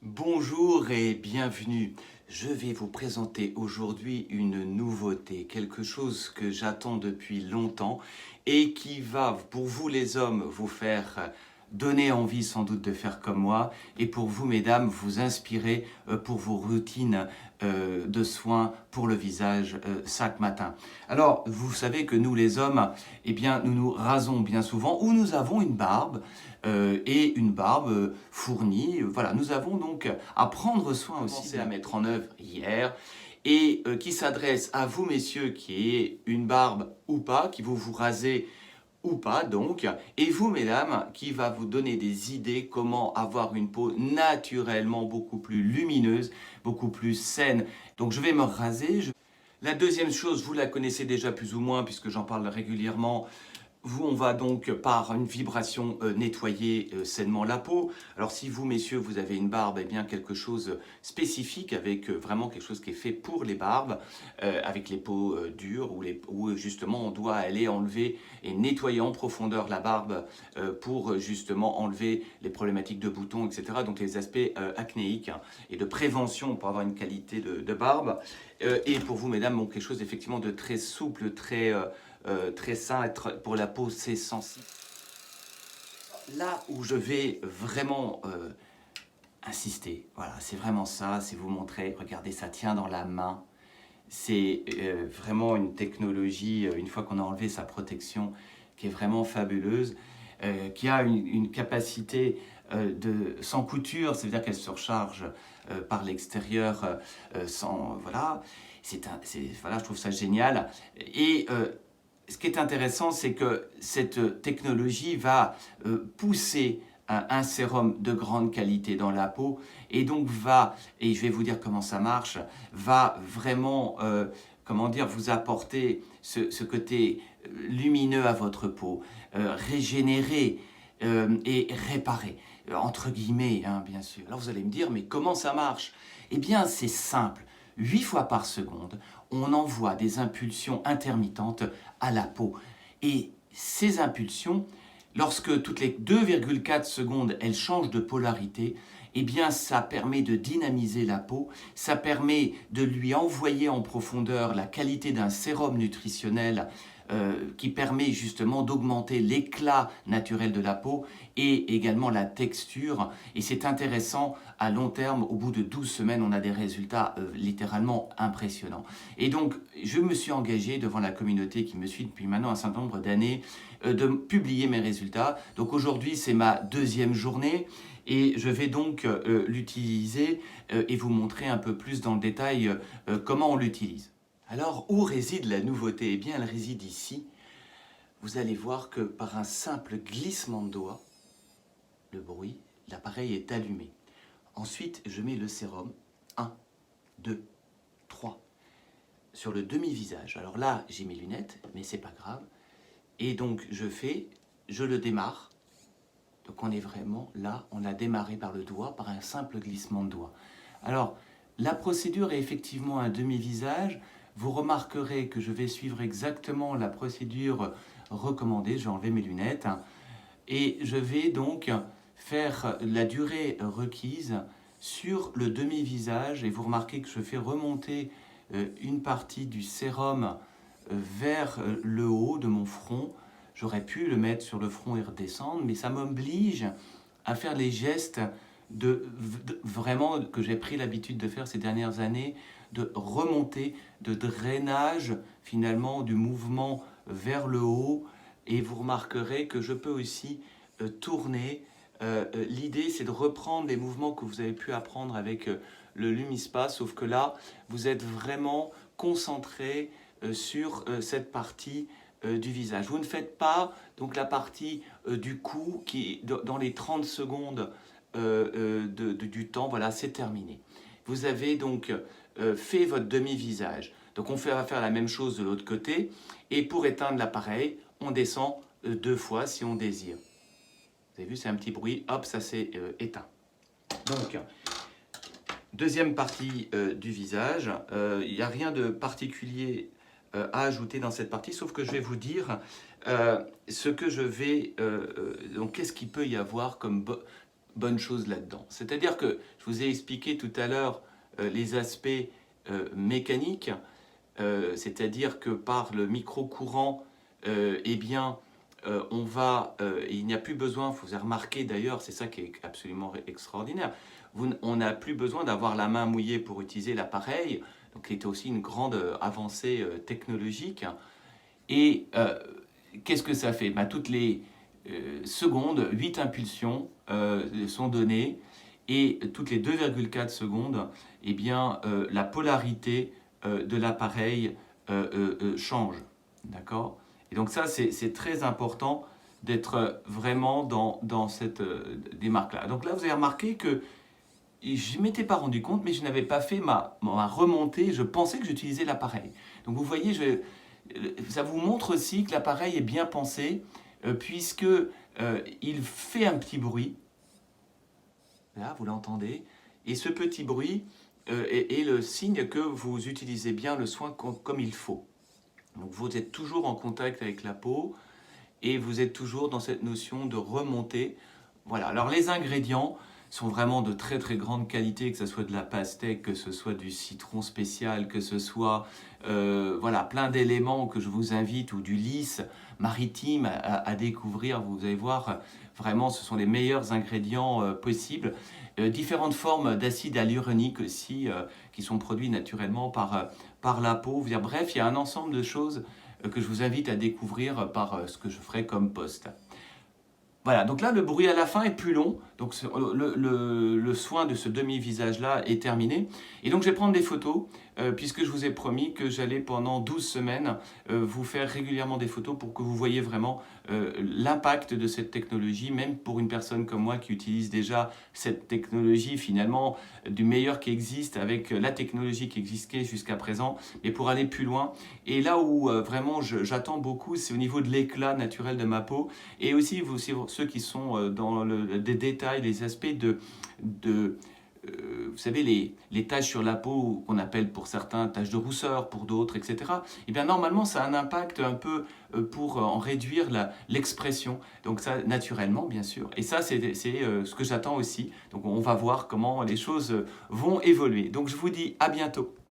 Bonjour et bienvenue. Je vais vous présenter aujourd'hui une nouveauté, quelque chose que j'attends depuis longtemps et qui va, pour vous les hommes, vous faire donner envie sans doute de faire comme moi et pour vous mesdames, vous inspirer pour vos routines de soins pour le visage chaque matin. Alors, vous savez que nous les hommes, eh bien, nous nous rasons bien souvent ou nous avons une barbe et une barbe fournie. Voilà, nous avons donc à prendre soin aussi à mettre en œuvre hier et qui s'adresse à vous messieurs qui ayez une barbe ou pas, qui vous rasez ou pas donc, et vous mesdames qui va vous donner des idées comment avoir une peau naturellement beaucoup plus lumineuse, beaucoup plus saine. Donc je vais me raser. La deuxième chose, vous la connaissez déjà plus ou moins puisque j'en parle régulièrement. On va donc par une vibration nettoyer sainement la peau. Alors si vous messieurs vous avez une barbe, eh bien quelque chose spécifique avec vraiment quelque chose qui est fait pour les barbes, avec les peaux dures où justement on doit aller enlever et nettoyer en profondeur la barbe pour justement enlever les problématiques de boutons, etc. Donc les aspects acnéiques et de prévention pour avoir une qualité de barbe. Et pour vous mesdames, bon, quelque chose effectivement de très souple, très sain, pour la peau, c'est sensible. Là où je vais vraiment insister, voilà, c'est vraiment ça, c'est vous montrer, regardez, ça tient dans la main. C'est vraiment une technologie, une fois qu'on a enlevé sa protection, qui est vraiment fabuleuse, qui a une capacité sans couture, c'est-à-dire qu'elle se recharge par l'extérieur sans... Voilà, voilà, je trouve ça génial. Et ce qui est intéressant, c'est que cette technologie va pousser un sérum de grande qualité dans la peau et donc et je vais vous dire comment ça marche, va vraiment, comment dire, vous apporter ce côté lumineux à votre peau, régénérer et réparer, entre guillemets, hein, bien sûr. Alors vous allez me dire, mais comment ça marche? Eh bien, c'est simple. 8 fois par seconde, on envoie des impulsions intermittentes à la peau. Et ces impulsions, lorsque toutes les 2,4 secondes, elles changent de polarité, eh bien ça permet de dynamiser la peau, ça permet de lui envoyer en profondeur la qualité d'un sérum nutritionnel qui permet justement d'augmenter l'éclat naturel de la peau et également la texture. Et c'est intéressant, à long terme, au bout de 12 semaines, on a des résultats littéralement impressionnants. Et donc, je me suis engagé devant la communauté qui me suit depuis maintenant un certain nombre d'années de publier mes résultats. Donc aujourd'hui, c'est ma deuxième journée et je vais donc l'utiliser et vous montrer un peu plus dans le détail comment on l'utilise. Alors, où réside la nouveauté? Eh bien, elle réside ici. Vous allez voir que par un simple glissement de doigt, le bruit, l'appareil est allumé. Ensuite, je mets le sérum, 1, 2, 3, sur le demi-visage. Alors là, j'ai mes lunettes, mais c'est pas grave. Et donc, je le démarre. Donc on est vraiment là, on a démarré par le doigt, par un simple glissement de doigt. Alors, la procédure est effectivement un demi-visage. Vous remarquerez que je vais suivre exactement la procédure recommandée. Je vais enlever mes lunettes. Et je vais donc faire la durée requise sur le demi-visage. Et vous remarquez que je fais remonter une partie du sérum vers le haut de mon front. J'aurais pu le mettre sur le front et redescendre, mais ça m'oblige à faire les gestes vraiment que j'ai pris l'habitude de faire ces dernières années, de remonter, de drainage finalement du mouvement vers le haut. Et vous remarquerez que je peux aussi tourner. L'idée, c'est de reprendre les mouvements que vous avez pu apprendre avec le Lumispa, sauf que là, vous êtes vraiment concentré sur cette partie du visage. Vous ne faites pas donc la partie du cou qui, dans les 30 secondes du temps, voilà, c'est terminé. Vous avez donc fait votre demi-visage. Donc va faire la même chose de l'autre côté. Et pour éteindre l'appareil, on descend 2 fois si on désire. Vous avez vu, c'est un petit bruit, hop, ça s'est éteint. Donc, deuxième partie du visage, il n'y a rien de particulier à ajouter dans cette partie, sauf que je vais vous dire ce que je vais... donc, qu'est-ce qu'il peut y avoir comme bonnes choses là-dedans. C'est-à-dire que je vous ai expliqué tout à l'heure les aspects mécaniques, c'est-à-dire que par le micro-courant, eh bien, il n'y a plus besoin, vous avez remarqué d'ailleurs, c'est ça qui est absolument extraordinaire, on n'a plus besoin d'avoir la main mouillée pour utiliser l'appareil, donc qui est aussi une grande avancée technologique. Et qu'est-ce que ça fait? Ben, toutes les secondes, 8 impulsions sont données, et toutes les 2,4 secondes, eh bien, la polarité de l'appareil change. D'accord? Et donc ça, c'est très important d'être vraiment dans cette démarque-là. Donc là, vous avez remarqué que je ne m'étais pas rendu compte, mais je n'avais pas fait ma remontée. Je pensais que j'utilisais l'appareil. Donc vous voyez, ça vous montre aussi que l'appareil est bien pensé, puisque il fait un petit bruit. Là, vous l'entendez. Et ce petit bruit est le signe que vous utilisez bien le soin comme il faut. Donc vous êtes toujours en contact avec la peau et vous êtes toujours dans cette notion de remontée. Voilà, alors les ingrédients sont vraiment de très très grande qualité, que ce soit de la pastèque, que ce soit du citron spécial, que ce soit voilà, plein d'éléments que je vous invite, ou du lys maritime à découvrir. Vous allez voir, vraiment ce sont les meilleurs ingrédients possibles. Différentes formes d'acide hyaluronique aussi qui sont produits naturellement par la peau. Bref, il y a un ensemble de choses que je vous invite à découvrir par ce que je ferai comme post. Voilà, donc là, le bruit à la fin est plus long, donc le soin de ce demi-visage-là est terminé. Et donc, je vais prendre des photos, puisque je vous ai promis que j'allais pendant 12 semaines vous faire régulièrement des photos pour que vous voyez vraiment l'impact de cette technologie, même pour une personne comme moi qui utilise déjà cette technologie finalement du meilleur qui existe avec la technologie qui existait jusqu'à présent, mais pour aller plus loin. Et là où vraiment j'attends beaucoup, c'est au niveau de l'éclat naturel de ma peau, et aussi ceux qui sont dans des détails, les aspects vous savez, les taches sur la peau qu'on appelle pour certains taches de rousseur, pour d'autres, etc. Et bien normalement, ça a un impact un peu pour en réduire l'expression. Donc ça, naturellement, bien sûr. Et ça, c'est ce que j'attends aussi. Donc on va voir comment les choses vont évoluer. Donc je vous dis à bientôt.